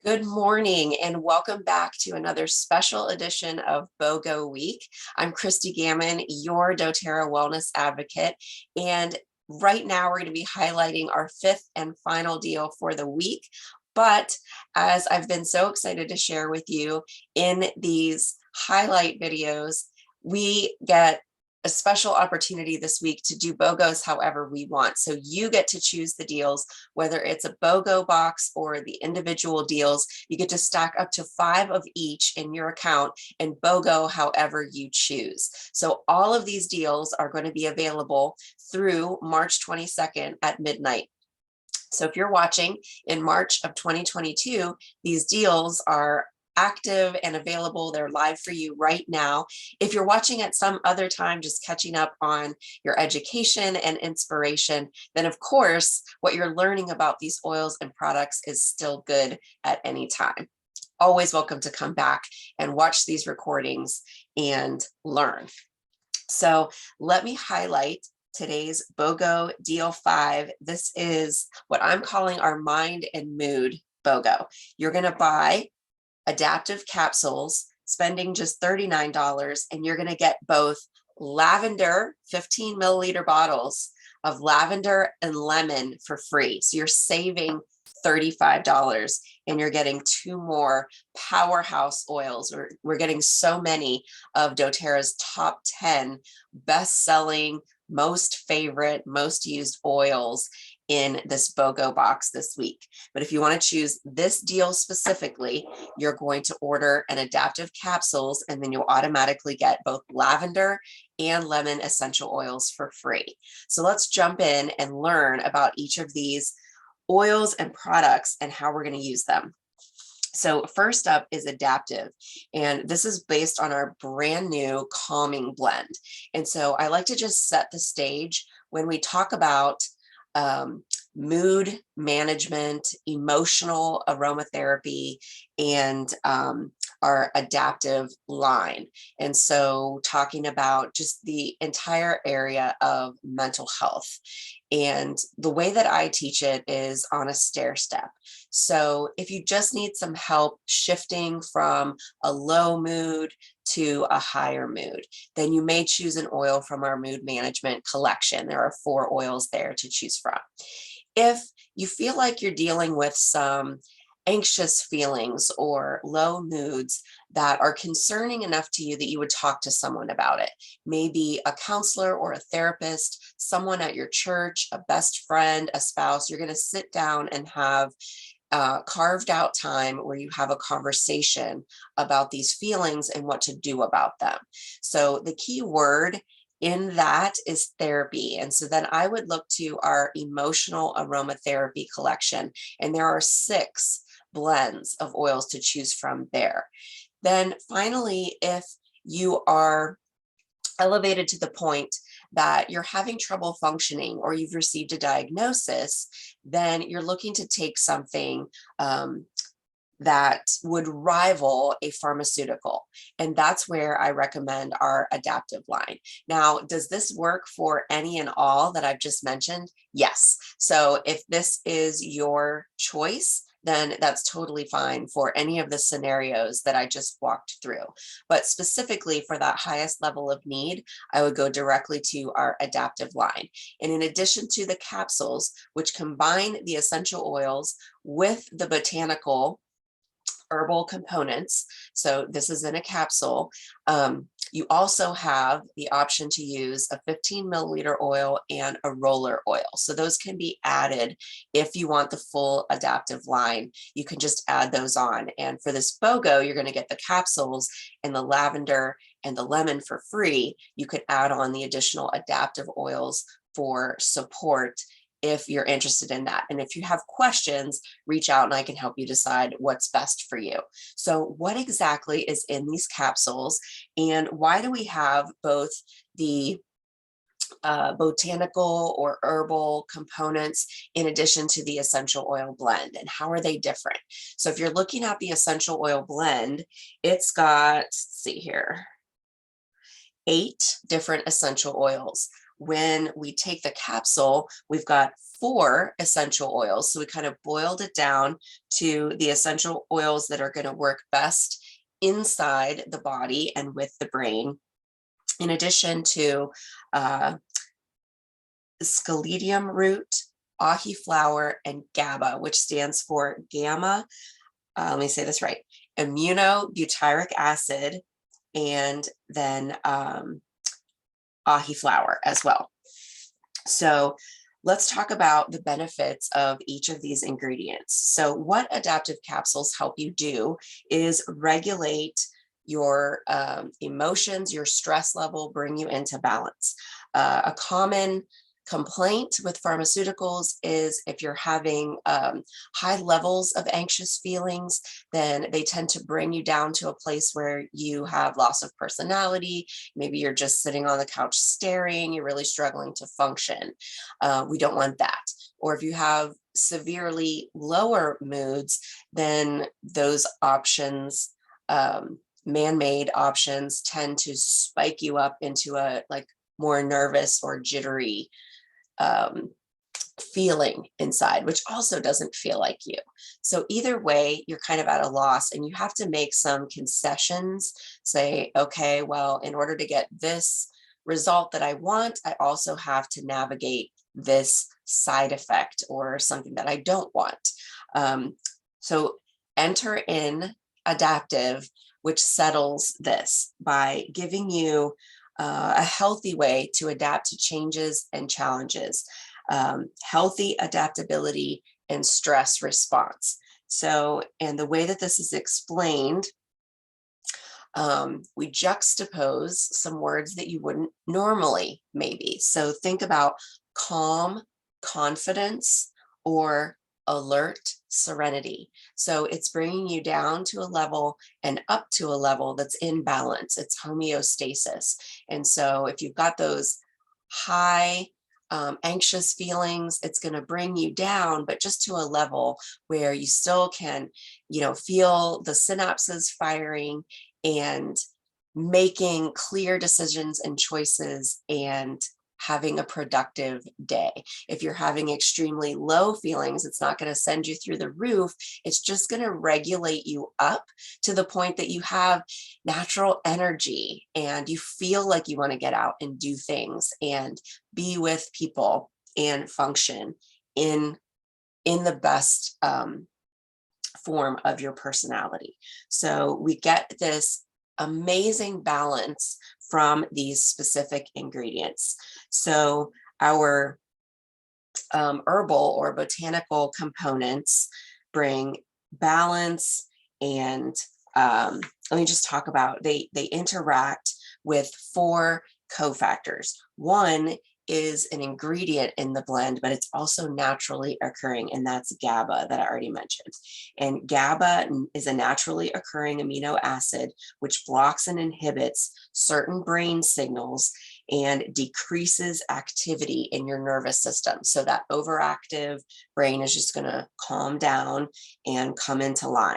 Good morning and welcome back to another special edition of BOGO Week. I'm Christy Gammon, your doTERRA wellness advocate. And right now we're going to be highlighting our fifth and final deal for the week. But as I've been so excited to share with you in these highlight videos, we get a special opportunity this week to do BOGOs however we want. So you get to choose the deals, whether it's a BOGO box or the individual deals. You get to stack up to 5 of each in your account and BOGO however you choose. So all of these deals are going to be available through March 22nd at midnight. So if you're watching in March of 2022, these deals are active and available. They're live for you right now. If you're watching at some other time, just catching up on your education and inspiration, then of course, what you're learning about these oils and products is still good at any time. Always welcome to come back and watch these recordings and learn. So let me highlight today's BOGO Deal 5. This is what I'm calling our Mind and Mood BOGO. You're going to buy Adaptiv capsules, spending just $39, and you're going to get both lavender 15 milliliter bottles of lavender and lemon for free. So you're saving $35 and you're getting 2 more powerhouse oils. We're getting so many of doTERRA's top 10 best-selling, most favorite, most used oils in this BOGO box this week. But if you want to choose this deal specifically, you're going to order an Adaptiv capsules, and then you'll automatically get both lavender and lemon essential oils for free. So let's jump in and learn about each of these oils and products and how we're going to use them. So first up is Adaptiv, and this is based on our brand new calming blend. And so I like to just set the stage when we talk about mood management, emotional aromatherapy, and our Adaptiv line. And so talking about just the entire area of mental health. And the way that I teach it is on a stair step. So if you just need some help shifting from a low mood to a higher mood, then you may choose an oil from our mood management collection. There are 4 oils there to choose from. If you feel like you're dealing with some anxious feelings or low moods that are concerning enough to you that you would talk to someone about it, maybe a counselor or a therapist, someone at your church, a best friend, a spouse, you're going to sit down and have carved out time where you have a conversation about these feelings and what to do about them. So the key word in that is therapy. And so then I would look to our emotional aromatherapy collection, and there are 6 blends of oils to choose from there. Then finally, if you are elevated to the point that you're having trouble functioning or you've received a diagnosis, then you're looking to take something that would rival a pharmaceutical. And that's where I recommend our Adaptiv line. Now, does this work for any and all that I've just mentioned? Yes. So if this is your choice, then that's totally fine for any of the scenarios that I just walked through. But specifically for that highest level of need, I would go directly to our Adaptiv line. And in addition to the capsules, which combine the essential oils with the botanical herbal components, so this is in a capsule, you also have the option to use a 15 milliliter oil and a roller oil. So those can be added if you want the full Adaptiv line. You can just add those on. And for this BOGO, you're going to get the capsules and the lavender and the lemon for free. You could add on the additional Adaptiv oils for support if you're interested in that. And if you have questions, reach out and I can help you decide what's best for you. So what exactly is in these capsules, and why do we have both the botanical or herbal components in addition to the essential oil blend, and how are they different? So if you're looking at the essential oil blend, it's got, let's see here, 8 different essential oils. when we take the capsule, we've got 4 essential oils. So we kind of boiled it down to the essential oils that are going to work best inside the body and with the brain, in addition to scaledium root, ahi flower, and GABA, which stands for gamma, let me say this right, aminobutyric acid, and then ahi flower as well. So let's talk about the benefits of each of these ingredients. So what Adaptiv capsules help you do is regulate your emotions, your stress level, bring you into balance. A common complaint with pharmaceuticals is if you're having high levels of anxious feelings, then they tend to bring you down to a place where you have loss of personality. Maybe you're just sitting on the couch staring, you're really struggling to function. We don't want that. Or if you have severely lower moods, then those options, man-made options, tend to spike you up into a more nervous or jittery feeling inside, which also doesn't feel like you. So either way, you're kind of at a loss, and you have to make some concessions. Say, okay, well, in order to get this result that I want, I also have to navigate this side effect or something that I don't want. So enter in Adaptiv, which settles this by giving you a healthy way to adapt to changes and challenges, healthy adaptability and stress response. So, and the way that this is explained, we juxtapose some words that you wouldn't normally maybe. So think about calm, confidence, or alert, serenity. So it's bringing you down to a level and up to a level that's in balance. It's homeostasis. And so if you've got those high anxious feelings, it's going to bring you down, but just to a level where you still can, feel the synapses firing and making clear decisions and choices and having a productive day. If you're having extremely low feelings, it's not going to send you through the roof. It's just going to regulate you up to the point that you have natural energy and you feel like you want to get out and do things and be with people and function in the best form of your personality. So we get this amazing balance from these specific ingredients. So our herbal or botanical components bring balance, and let me just talk about, they interact with 4 cofactors. One is an ingredient in the blend, but it's also naturally occurring, and that's GABA that I already mentioned. And GABA is a naturally occurring amino acid which blocks and inhibits certain brain signals and decreases activity in your nervous system. So that overactive brain is just going to calm down and come into line.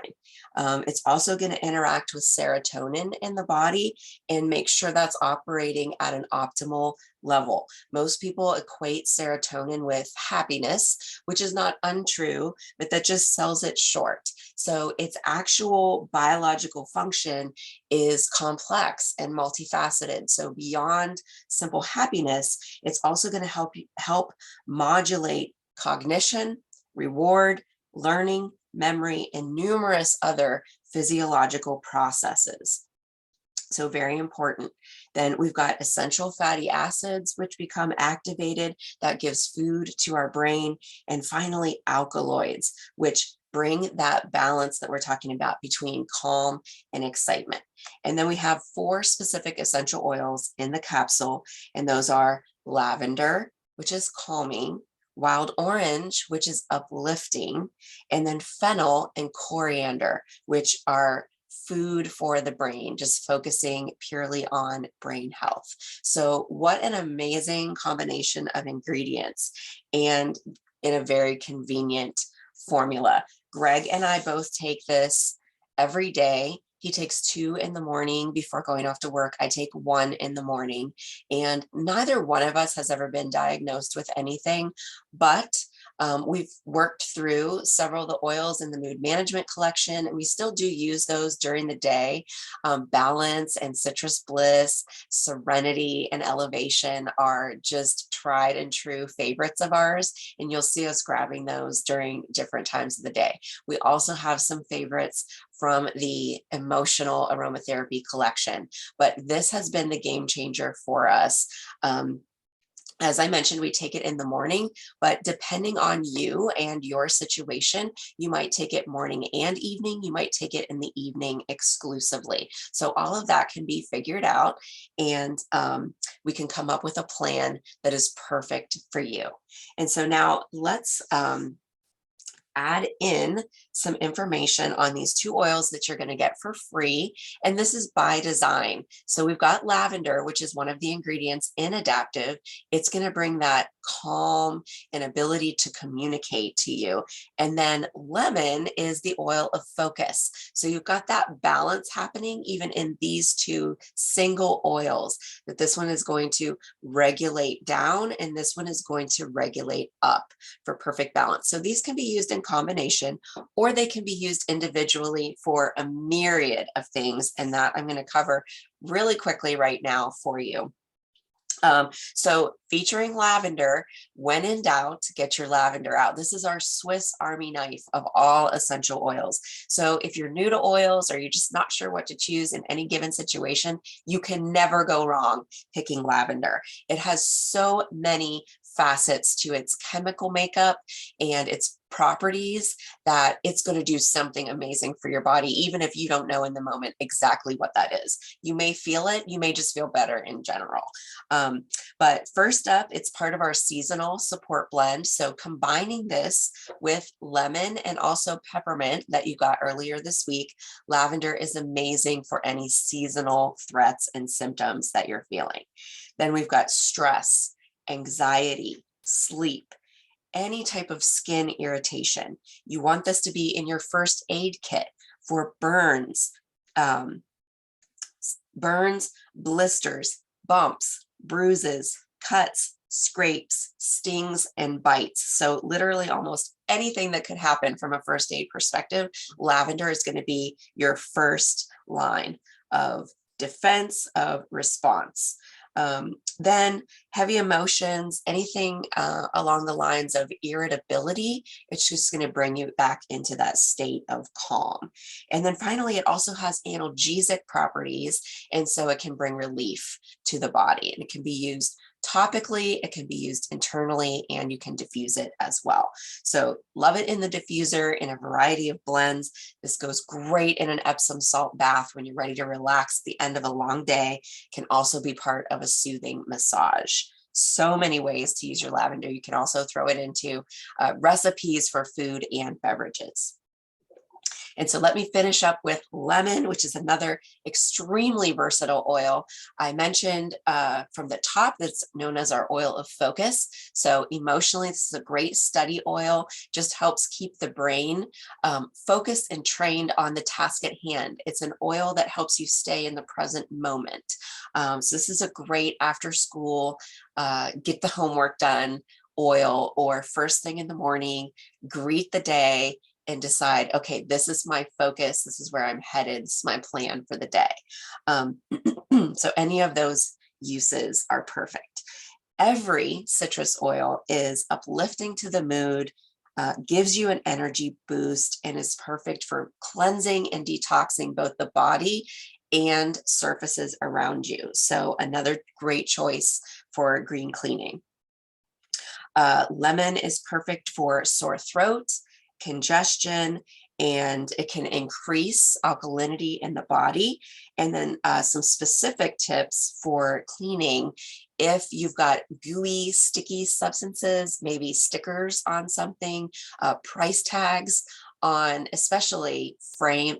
It's also going to interact with serotonin in the body and make sure that's operating at an optimal level. Most people equate serotonin with happiness, which is not untrue, but that just sells it short. So its actual biological function is complex and multifaceted. So beyond simple happiness, it's also going to help modulate cognition, reward, learning, memory, and numerous other physiological processes. So very important. Then we've got essential fatty acids, which become activated. That gives food to our brain. And finally, alkaloids, which bring that balance that we're talking about between calm and excitement. And then we have 4 specific essential oils in the capsule, and those are lavender, which is calming, wild orange, which is uplifting, and then fennel and coriander, which are food for the brain, just focusing purely on brain health. So what an amazing combination of ingredients, and in a very convenient formula. Greg and I both take this every day, He takes 2 in the morning before going off to work. I take 1 in the morning, and neither one of us has ever been diagnosed with anything, but we've worked through several of the oils in the mood management collection, and we still do use those during the day. Balance and Citrus Bliss, Serenity and Elevation are just tried and true favorites of ours, and you'll see us grabbing those during different times of the day. We also have some favorites from the emotional aromatherapy collection, but this has been the game changer for us. As I mentioned, we take it in the morning, but depending on you and your situation, you might take it morning and evening. You might take it in the evening exclusively. So all of that can be figured out, and we can come up with a plan that is perfect for you. And so now let's add in some information on these 2 oils that you're going to get for free. And this is by design. So we've got lavender, which is one of the ingredients in Adaptiv. It's going to bring that calm and ability to communicate to you. And then lemon is the oil of focus. So you've got that balance happening even in these 2 single oils, that this one is going to regulate down and this one is going to regulate up for perfect balance. So these can be used in combination, or they can be used individually for a myriad of things, and that I'm going to cover really quickly right now for you. So featuring lavender, when in doubt, get your lavender out. This is our Swiss Army knife of all essential oils. So if you're new to oils or you're just not sure what to choose in any given situation, you can never go wrong picking lavender. It has so many facets to its chemical makeup and its properties that it's going to do something amazing for your body, even if you don't know in the moment exactly what that is. You may feel it, you may just feel better in general. But first up, it's part of our seasonal support blend. So combining this with lemon and also peppermint that you got earlier this week, lavender is amazing for any seasonal threats and symptoms that you're feeling. Then we've got stress, anxiety, sleep, any type of skin irritation. You want this to be in your first aid kit for burns, blisters, bumps, bruises, cuts, scrapes, stings, and bites. So literally almost anything that could happen from a first aid perspective, lavender is going to be your first line of defense, of response. Then heavy emotions, anything along the lines of irritability, it's just going to bring you back into that state of calm. And then finally, it also has analgesic properties, and so it can bring relief to the body, and it can be used topically, it can be used internally, and you can diffuse it as well. So love it in the diffuser in a variety of blends. This goes great in an Epsom salt bath when you're ready to relax at the end of a long day. Can also be part of a soothing massage. So many ways to use your lavender. You can also throw it into recipes for food and beverages. And so let me finish up with lemon, which is another extremely versatile oil. I mentioned from the top that's known as our oil of focus. So emotionally, this is a great study oil, just helps keep the brain focused and trained on the task at hand. It's an oil that helps you stay in the present moment. So this is a great after school, get the homework done oil, or first thing in the morning, greet the day, and decide, okay, this is my focus, this is where I'm headed, this is my plan for the day. So any of those uses are perfect. Every citrus oil is uplifting to the mood, gives you an energy boost, and is perfect for cleansing and detoxing both the body and surfaces around you. So another great choice for green cleaning. Lemon is perfect for sore throat, congestion, and it can increase alkalinity in the body. And then some specific tips for cleaning. If you've got gooey, sticky substances, maybe stickers on something, price tags on especially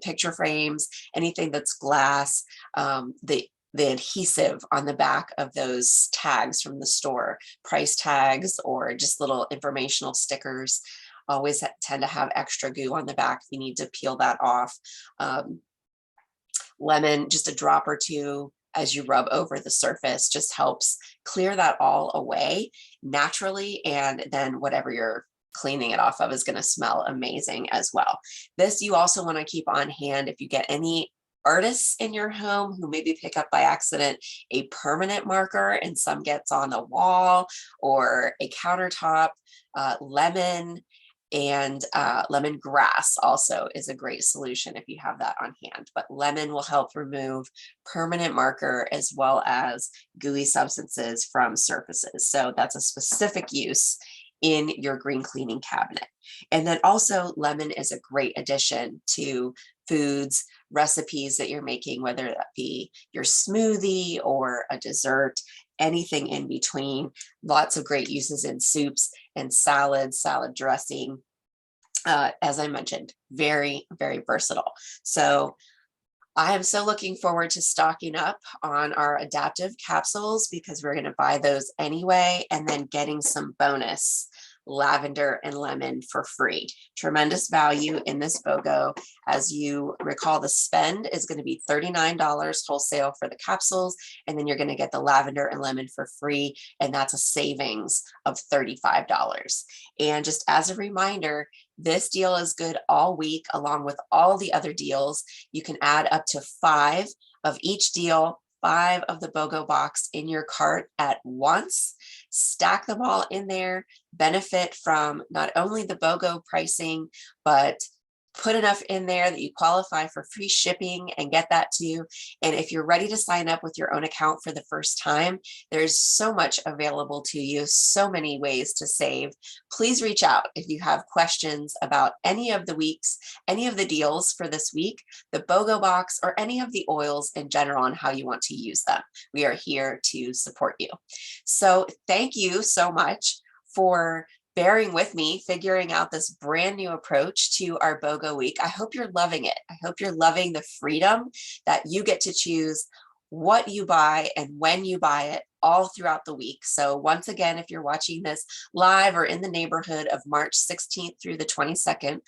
picture frames, anything that's glass, the adhesive on the back of those tags from the store, price tags, or just little informational stickers, always tend to have extra goo on the back if you need to peel that off. Lemon, just a drop or two as you rub over the surface, just helps clear that all away naturally. And then whatever you're cleaning it off of is going to smell amazing as well. This you also want to keep on hand if you get any artists in your home who maybe pick up by accident a permanent marker and some gets on the wall or a countertop. Lemon and lemongrass also is a great solution if you have that on hand. But lemon will help remove permanent marker as well as gooey substances from surfaces. So that's a specific use in your green cleaning cabinet. And then also lemon is a great addition to foods, recipes that you're making, whether that be your smoothie or a dessert, anything in between. Lots of great uses in soups and salads, salad dressing. As I mentioned, very, very versatile. So I am so looking forward to stocking up on our Adaptiv capsules because we're going to buy those anyway, and then getting some bonus lavender and lemon for free. Tremendous value in this BOGO. As you recall, the spend is going to be $39 wholesale for the capsules, and then you're going to get the lavender and lemon for free, and that's a savings of $35. And just as a reminder, this deal is good all week along with all the other deals. You can add up to 5 of each deal, 5 of the BOGO box in your cart at once. Stack them all in there, benefit from not only the BOGO pricing, but put enough in there that you qualify for free shipping and get that too. And if you're ready to sign up with your own account for the first time, there's so much available to you, so many ways to save. Please reach out if you have questions about any of the weeks, any of the deals for this week, the BOGO box, or any of the oils in general and how you want to use them. We are here to support you. So thank you so much for bearing with me, figuring out this brand new approach to our BOGO week. I hope you're loving it. I hope you're loving the freedom that you get to choose what you buy and when you buy it all throughout the week. So once again, if you're watching this live or in the neighborhood of March 16th through the 22nd,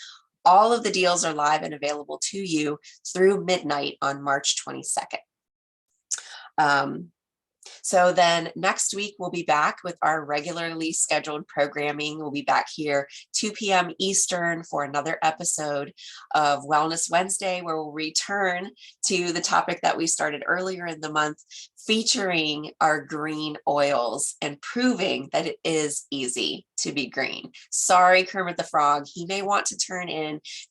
all of the deals are live and available to you through midnight on March 22nd. So then next week, we'll be back with our regularly scheduled programming. We'll be back here 2 p.m. Eastern for another episode of Wellness Wednesday, where we'll return to the topic that we started earlier in the month, featuring our green oils and proving that it is easy to be green. Sorry, Kermit the Frog. He may want to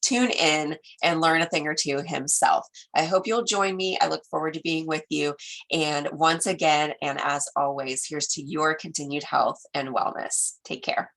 tune in and learn a thing or two himself. I hope you'll join me. I look forward to being with you. And once again, and as always, here's to your continued health and wellness. Take care.